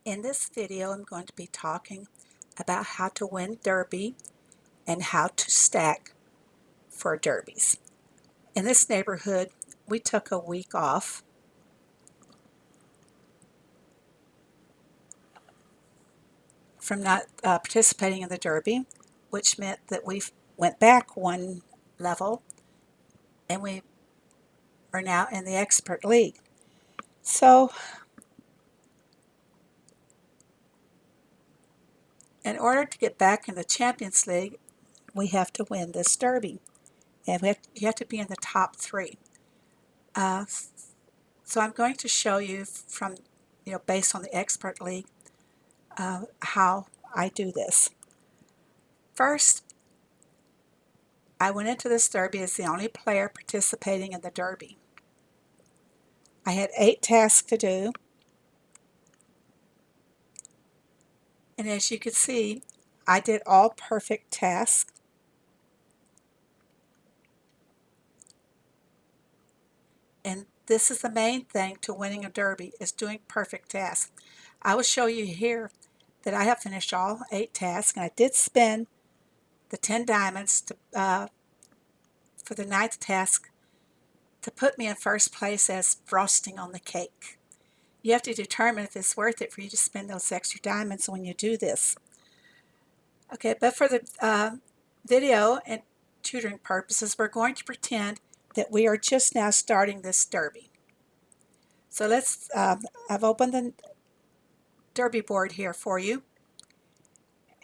In this video, I'm going to be talking about how to win Derby and how to stack for derbies. In this neighborhood, we took a week off from not participating in the Derby, which meant that we went back one level and we are now in the Expert League. So, in order to get back in the Champions League, we have to win this Derby, and you have to be in the top three. So I'm going to show you from, based on the Expert League, how I do this. First, I went into this derby as the only player participating in the derby. I had 8 tasks to do, and as you can see, I did all perfect tasks. And this is the main thing to winning a derby, is doing perfect tasks. I will show you here that I have finished all 8 tasks, and I did spend the 10 diamonds for the 9th task to put me in first place as frosting on the cake. You have to determine if it's worth it for you to spend those extra diamonds when you do this. Okay, but for the video and tutoring purposes, we're going to pretend that we are just now starting this derby. So I've opened the derby board here for you,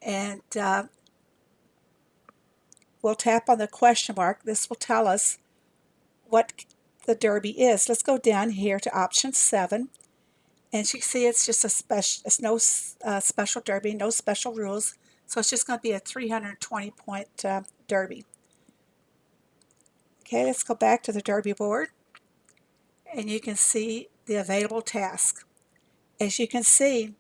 and we'll tap on the question mark. This will tell us what the derby is. Let's go down here to option 7. And as you can see, it's just it's no special derby, no special rules. So it's just going to be a 320 point derby. Okay, let's go back to the derby board. And you can see the available task. As you can see,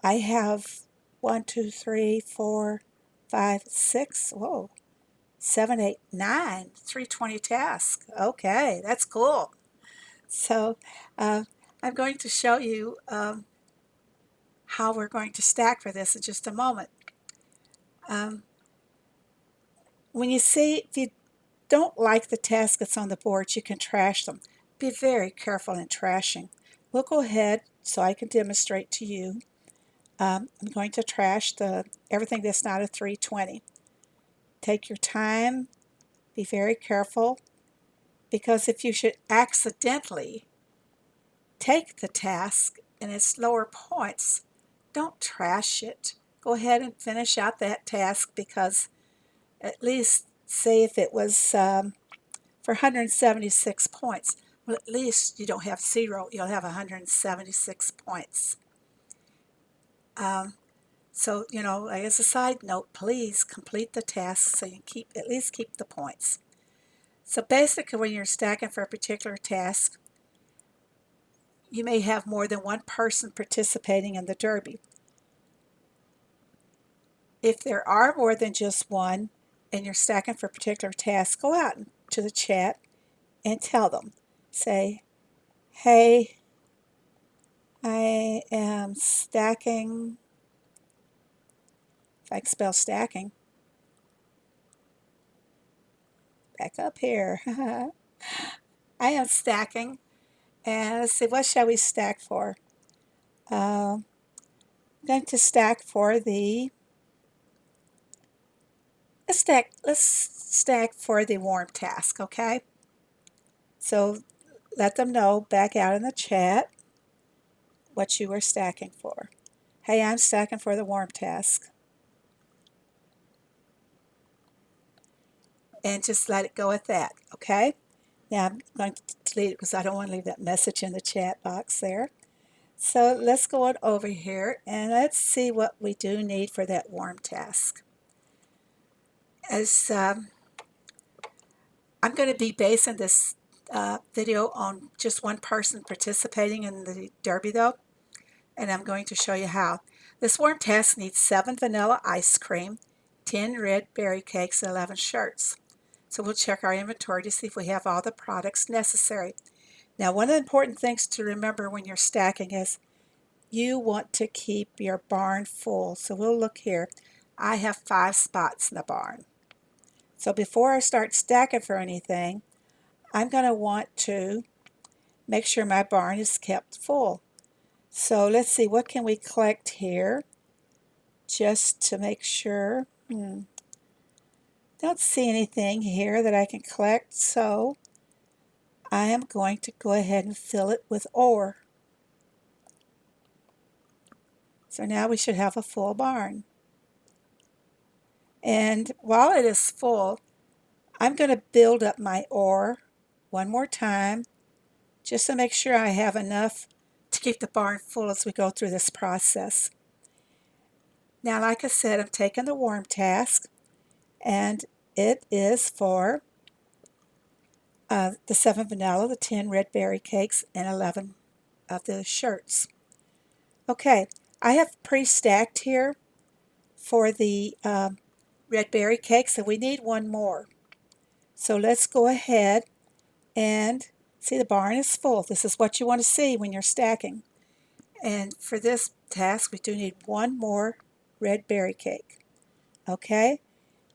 I have 1, 2, 3, 4, 5, 6, whoa, 7, 8, 9, 320 tasks. Okay, that's cool. So I'm going to show you how we're going to stack for this in just a moment. When you see, if you don't like the task that's on the board, you can trash them. Be very careful in trashing. We'll go ahead so I can demonstrate to you. I'm going to trash everything that's not a 320. Take your time. Be very careful, because if you should accidentally take the task and it's lower points, don't trash it. Go ahead and finish out that task, because at least, say if it was for 176 points, well, at least you don't have 0, you'll have 176 points. So, as a side note, please complete the task so you at least keep the points. So basically, when you're stacking for a particular task, you may have more than one person participating in the derby. If there are more than just one and you're stacking for a particular task, go out to the chat and tell them. Say, hey, I am stacking, if I can spell stacking, back up here. I am stacking, and let's see, what shall we stack for? I'm going to stack for let's stack for the warm task, okay? So let them know back out in the chat what you were stacking for. Hey, I'm stacking for the warm task. And just let it go at that, okay? Now I'm going to delete it because I don't want to leave that message in the chat box there. So let's go on over here and let's see what we do need for that warm task. As I'm going to be basing this video on just one person participating in the derby though, and I'm going to show you how. This warm task needs 7 vanilla ice cream, 10 red berry cakes, and 11 shirts. So we'll check our inventory to see if we have all the products necessary. Now, one of the important things to remember when you're stacking is you want to keep your barn full. So we'll look here. I have 5 spots in the barn. So before I start stacking for anything, I'm going to want to make sure my barn is kept full. So let's see, what can we collect here? Just to make sure. Don't see anything here that I can collect, so I am going to go ahead and fill it with ore. So now we should have a full barn. And while it is full, I'm going to build up my ore one more time just to make sure I have enough to keep the barn full as we go through this process. Now, like I said, I'm taking the warm task, and it is for the 7 vanilla, the 10 red berry cakes, and 11 of the shirts. Okay, I have pre-stacked here for the red berry cakes, and we need one more. So let's go ahead and see, the barn is full. This is what you want to see when you're stacking. And for this task, we do need one more red berry cake. Okay,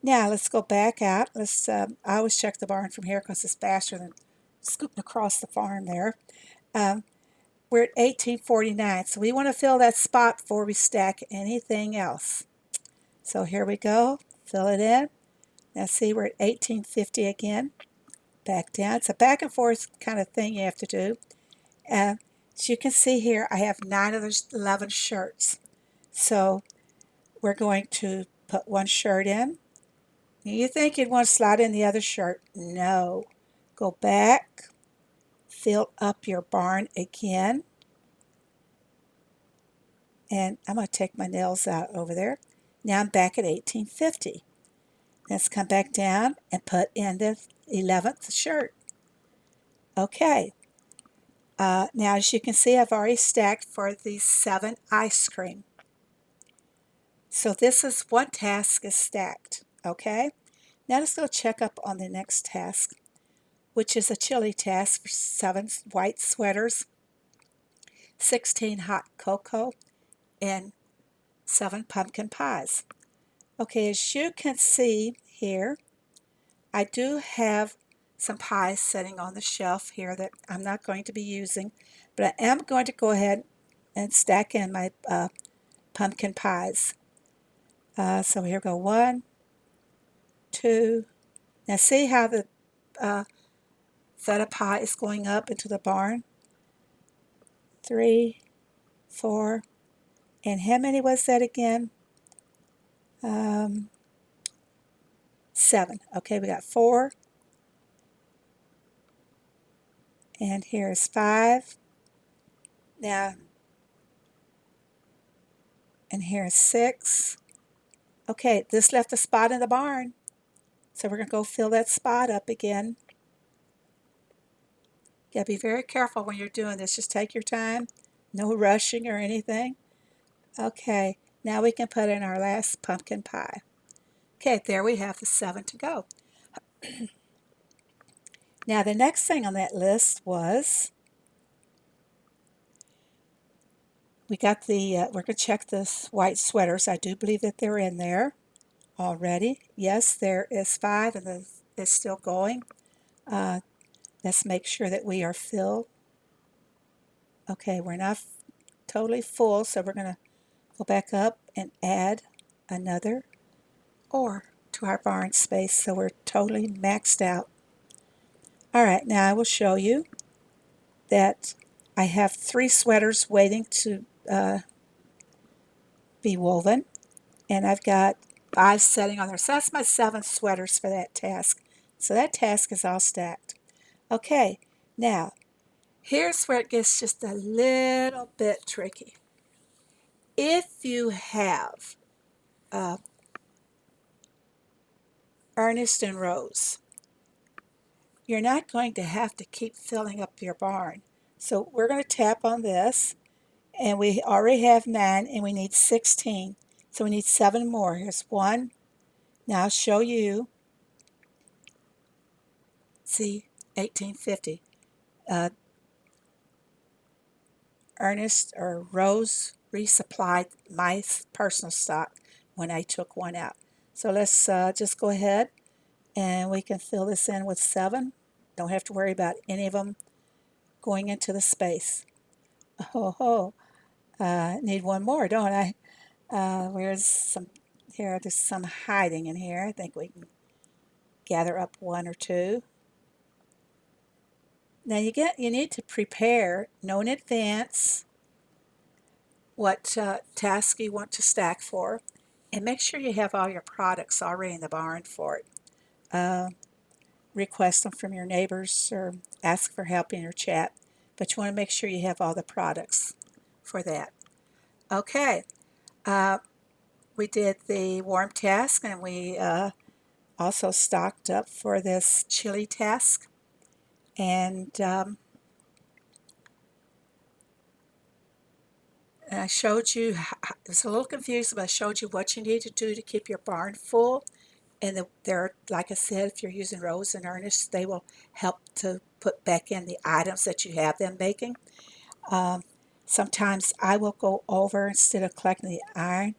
now let's go back out. I always check the barn from here because it's faster than scooping across the farm there. We're at 1849, so we want to fill that spot before we stack anything else. So here we go, fill it in. Now see, we're at 1850 again. Back down. It's a back and forth kind of thing you have to do. As you can see here, I have 9 of those 11 shirts. So we're going to put one shirt in. You think you'd want to slide in the other shirt. No. Go back, fill up your barn again. And I'm going to take my nails out over there. Now I'm back at 1850. Let's come back down and put in the 11th shirt. Okay. Now, as you can see, I've already stacked for the 7 ice cream. So this is one task is stacked. Okay. Now let's go check up on the next task, which is a chili task for 7 white sweaters, 16 hot cocoa, and 7 pumpkin pies. Okay, as you can see here, I do have some pies sitting on the shelf here that I'm not going to be using, but I am going to go ahead and stack in my pumpkin pies. So here we go, 1, 2. Now see how the feta pie is going up into the barn? 3, 4, and how many was that again? 7. Okay, we got 4, and here's 5. Now, and here's 6. Okay, this left a spot in the barn, so we're going to go fill that spot up again. You gotta be very careful when you're doing this. Just take your time, no rushing or anything. Okay, now we can put in our last pumpkin pie. Okay, there we have the 7 to go. Now the next thing on that list was we're going to check this white sweaters. I do believe that they're in there already. Yes, there is 5 and it's still going. Let's make sure that we are filled. Okay, we're not totally full, so we're going to go back up and add another ore to our barn space so we're totally maxed out. Alright, now I will show you that I have 3 sweaters waiting to be woven, and I've got 5 setting on there. So that's my 7 sweaters for that task. So that task is all stacked. Okay, now here's where it gets just a little bit tricky. If you have Ernest and Rose, you're not going to have to keep filling up your barn. So we're going to tap on this, and we already have 9 and we need 16. So we need 7 more. Here's 1. Now I'll show you. See, 1850. Ernest or Rose resupplied my personal stock when I took one out. So let's just go ahead and we can fill this in with 7. Don't have to worry about any of them going into the space. Oh, need one more, don't I? Where's some? Here, there's some hiding in here. I think we can gather up 1 or 2. Now you need to prepare, know in advance what task you want to stack for, and make sure you have all your products already in the barn for it. Uh, Request them from your neighbors or ask for help in your chat, but you want to make sure you have all the products for that. Okay, we did the warm task, and we also stocked up for this chili task, and I showed you, it was a little confusing, but I showed you what you need to do to keep your barn full. And they're, like I said, if you're using Rose and Ernest, they will help to put back in the items that you have them making. Sometimes I will go over, instead of collecting the iron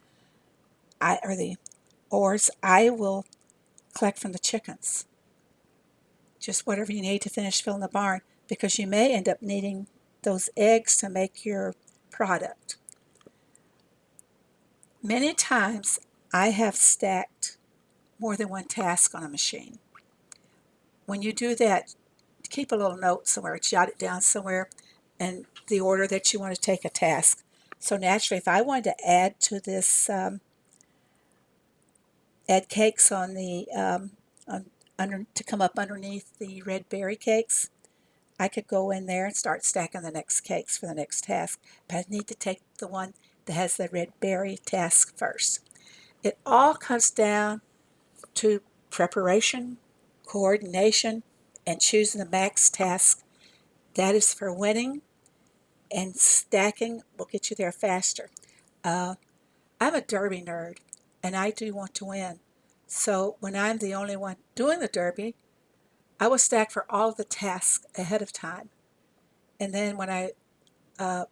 or the ores, I will collect from the chickens. Just whatever you need to finish filling the barn, because you may end up needing those eggs to make your product. Many times I have stacked more than one task on a machine. When you do that, keep a little note somewhere, jot it down somewhere, and the order that you want to take a task. So naturally, if I wanted to add to this, add cakes on the to come up underneath the red berry cakes, I could go in there and start stacking the next cakes for the next task. But I need to take the one that has the red berry task first. It all comes down to preparation, coordination, and choosing the max task. That is for winning, and stacking will get you there faster. Uh, I'm a derby nerd, and I do want to win. So when I'm the only one doing the derby, I will stack for all of the tasks ahead of time. And then uh,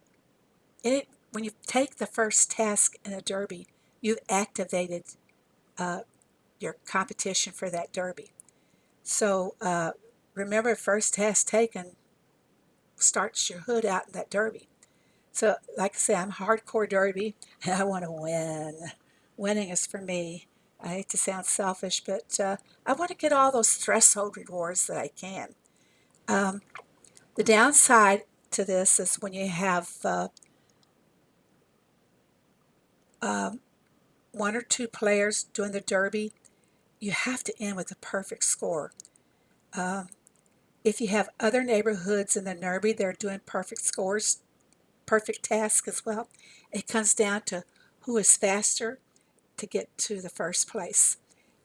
when you take the first task in a derby, you've activated uh, your competition for that derby. So remember, first task taken starts your hood out in that derby. So, like I say, I'm hardcore derby, and I want to win. Winning is for me. I hate to sound selfish, but I want to get all those threshold rewards that I can. Um, the downside to this is when you have um, 1 or 2 players doing the derby, you have to end with a perfect score. Um, if you have other neighborhoods in the derby, they're doing perfect scores, perfect tasks as well. It comes down to who is faster to get to the first place.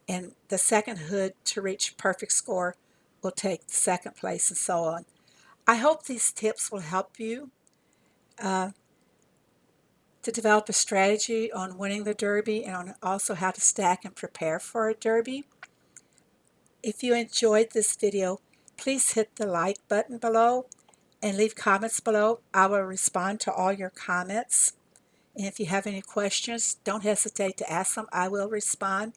And the second hood to reach perfect score will take second place, and so on. I hope these tips will help you uh, to develop a strategy on winning the derby, and on also how to stack and prepare for a derby. If you enjoyed this video, please hit the like button below and leave comments below. I will respond to all your comments. And if you have any questions, don't hesitate to ask them. I will respond.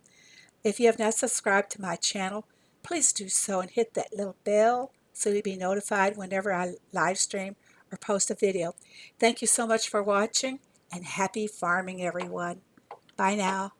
If you have not subscribed to my channel, please do so and hit that little bell so you'll be notified whenever I live stream or post a video. Thank you so much for watching, and happy farming, everyone. Bye now.